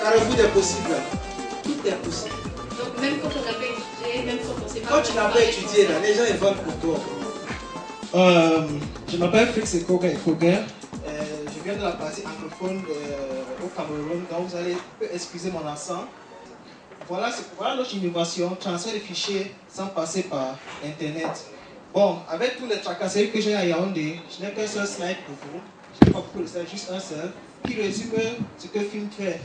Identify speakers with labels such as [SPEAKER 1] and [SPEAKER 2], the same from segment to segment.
[SPEAKER 1] carrefour des possibles. Tout est possible.
[SPEAKER 2] Donc même quand on n'a pas étudié, même quand on ne sait pas...
[SPEAKER 1] Quand tu n'as pas étudié, là, les gens ils vendent pour toi.
[SPEAKER 3] Je m'appelle Félix Ekoger. Je viens de la partie anglophone au Cameroun, donc vous allez excuser mon accent. Voilà notre innovation, transfert de fichiers sans passer par Internet. Bon, avec tous les tracasseries que j'ai à Yaoundé, je n'ai qu'un seul slide pour vous. Je n'ai pas beaucoup de slides, juste un seul, qui résume ce que Film fait.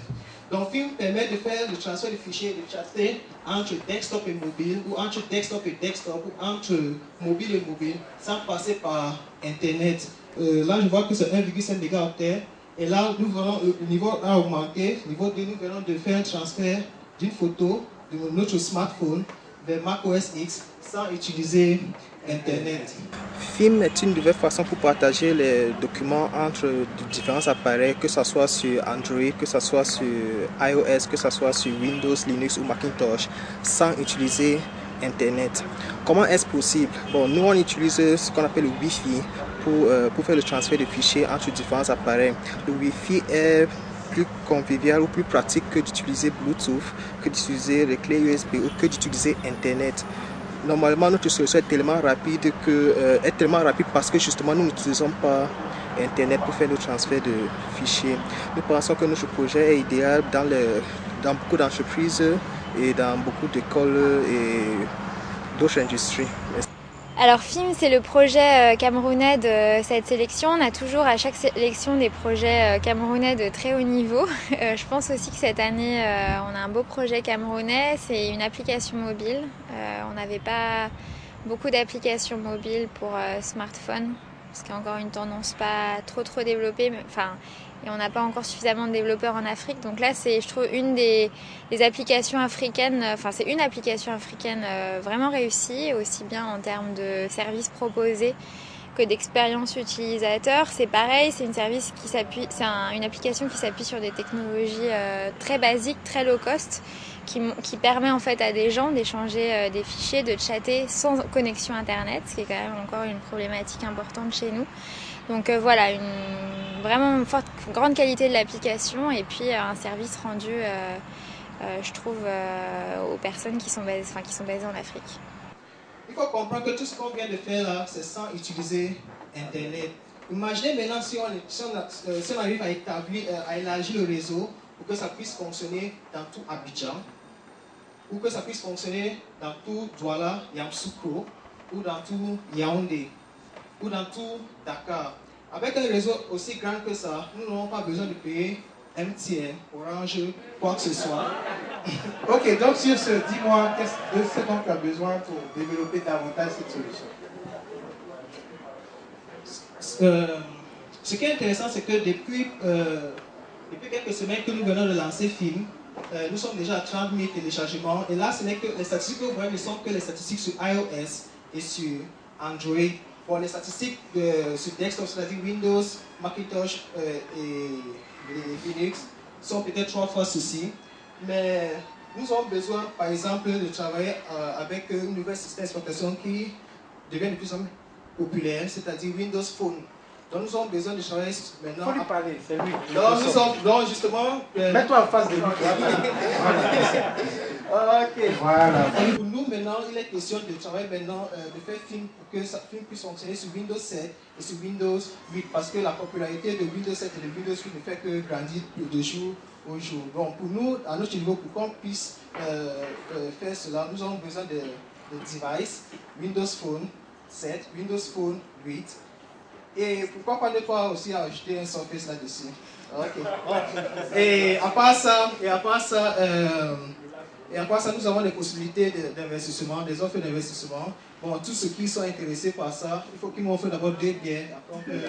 [SPEAKER 3] Donc Film permet de faire le transfert de fichiers, de chatter entre desktop et mobile, ou entre desktop et desktop, ou entre mobile et mobile, sans passer par Internet. Là, je vois que c'est 1,5 mégaoctets. Et là, nous verrons, le niveau a augmenté. Niveau 2, nous venons de faire un transfert d'une photo de notre smartphone vers macOS X sans utiliser Internet. Film est une nouvelle façon pour partager les documents entre différents appareils, que ce soit sur Android, que ce soit sur iOS, que ce soit sur Windows, Linux ou Macintosh, sans utiliser Internet. Comment est-ce possible? Bon, nous on utilise ce qu'on appelle le Wi-Fi pour faire le transfert de fichiers entre différents appareils. Le Wi-Fi est plus convivial ou plus pratique que d'utiliser Bluetooth, que d'utiliser les clés USB ou que d'utiliser Internet. Normalement, notre solution est tellement rapide parce que justement nous n'utilisons pas Internet pour faire le transfert de fichiers. Nous pensons que notre projet est idéal dans beaucoup d'entreprises et dans beaucoup d'écoles et d'autres industries.
[SPEAKER 4] Alors FIM, c'est le projet camerounais de cette sélection. On a toujours à chaque sélection des projets camerounais de très haut niveau. Je pense aussi que cette année, on a un beau projet camerounais. C'est une application mobile. On n'avait pas beaucoup d'applications mobiles pour smartphone, parce qu'il y a encore une tendance pas trop développée. Et on n'a pas encore suffisamment de développeurs en Afrique. Donc là, c'est, je trouve, une des applications africaines, c'est une application africaine vraiment réussie, aussi bien en termes de services proposés que d'expérience utilisateur. C'est pareil, c'est une application qui s'appuie sur des technologies très basiques, très low cost, qui permet en fait à des gens d'échanger des fichiers, de chatter sans connexion Internet, ce qui est quand même encore une problématique importante chez nous. Donc voilà, vraiment une grande qualité de l'application et puis un service rendu, je trouve, aux personnes qui sont basées en Afrique.
[SPEAKER 3] Il faut comprendre que tout ce qu'on vient de faire là, c'est sans utiliser Internet. Imaginez maintenant si on arrive à élargir le réseau pour que ça puisse fonctionner dans tout Abidjan, ou que ça puisse fonctionner dans tout Douala, Yamoussoukro, ou dans tout Yaoundé, ou dans tout Dakar. Avec un réseau aussi grand que ça, nous n'avons pas besoin de payer MTN, Orange, quoi que ce soit.
[SPEAKER 5] Ok, donc sur ce, dis-moi, de ce dont tu as besoin pour développer davantage cette solution?
[SPEAKER 3] Ce qui est intéressant, c'est que depuis quelques semaines que nous venons de lancer Film, nous sommes déjà à 30 000 téléchargements. Et là, ce n'est que les statistiques que vous voyez ne sont que les statistiques sur iOS et sur Android. Bon, les statistiques sur desktop, c'est-à-dire Windows, Macintosh et Linux, sont peut-être 3 fois ceci. Mais nous avons besoin, par exemple, de travailler avec un nouvel système d'exploitation qui devient de plus en plus populaire, c'est-à-dire Windows Phone. Donc nous avons besoin de travailler maintenant.
[SPEAKER 5] Il faut lui parler, c'est lui.
[SPEAKER 3] Non, justement.
[SPEAKER 5] Mets-toi en face de lui.
[SPEAKER 3] Ok.
[SPEAKER 5] Voilà.
[SPEAKER 3] Pour nous maintenant, il est question de travailler maintenant, de faire Film pour que Film puisse fonctionner sur Windows 7 et sur Windows 8, parce que la popularité de Windows 7 et de Windows 8 ne fait que grandir de jour au jour. Donc pour nous, à notre niveau, pour qu'on puisse faire cela, nous avons besoin de devices, Windows Phone 7, Windows Phone 8. Et pourquoi pas ne pas aussi ajouter un Surface là-dessus. Okay. Et à part ça, nous avons des possibilités d'investissement, des offres d'investissement. Bon, tous ceux qui sont intéressés par ça, il faut qu'ils m'offrent d'abord 2 bières. Après on peut...